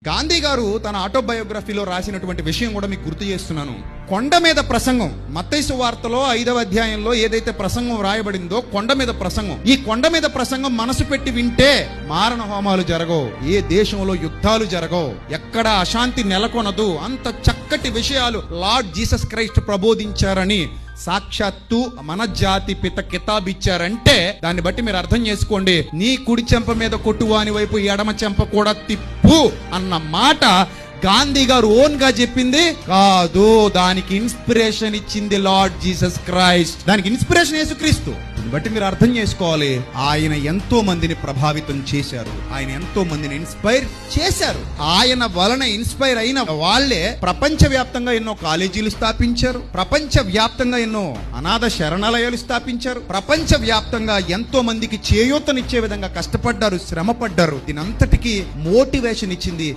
గాంధీ గారు తన ఆటోబయోగ్రఫీలో రాసినటువంటి విషయం కూడా మీకు గుర్తు చేస్తున్నాను. కొండ మీద ప్రసంగం, మత్తయి సువార్తలో 5వ అధ్యాయంలో ఏదైతే ప్రసంగం రాయబడిందో కొండ మీద ప్రసంగం. ఈ కొండ మీద ప్రసంగం మనసు పెట్టి వింటే మారణ హోమాలు జరగవు, ఏ దేశంలో యుద్ధాలు జరగవు, ఎక్కడ అశాంతి నెలకొనదు. అంత చక్కటి విషయాలు లార్డ్ జీసస్ క్రైస్ట్ ప్రబోధించారని సాక్షాత్తు మన జాతి పిత కితాబ్ ఇచ్చారంటే దాన్ని బట్టి మీరు అర్థం చేసుకోండి. నీ కుడి చెంప మీద కొట్టువాని వైపు ఎడమ చెంప కూడా తిప్పు అన్న మాట గాంధీ గారు ఓన్ గా చెప్పింది కాదు. దానికి ఇన్స్పిరేషన్ ఇచ్చింది లార్డ్ జీసస్ క్రైస్ట్, దానికి ఇన్స్పిరేషన్ యేసుక్రీస్తు. దీన్ని బట్టి మీరు అర్థం చేసుకోవాలి, ఆయన ఎంతో మందిని ప్రభావితం చేశారు, ఆయన ఎంతో మందిని ఇన్స్పైర్ చేశారు. ఆయన వలన ఇన్స్పైర్ అయిన వాళ్ళే ప్రపంచ వ్యాప్తంగా ఎన్నో కాలేజీలు స్థాపించారు, ప్రపంచ వ్యాప్తంగా ఎన్నో అనాథ శరణాలయాలు స్థాపించారు, ప్రపంచ వ్యాప్తంగా ఎంతో మందికి చేయూతనిచ్చే విధంగా కష్టపడ్డారు, శ్రమ పడ్డారు. దీని అంతటికీ మోటివేషన్ ఇచ్చింది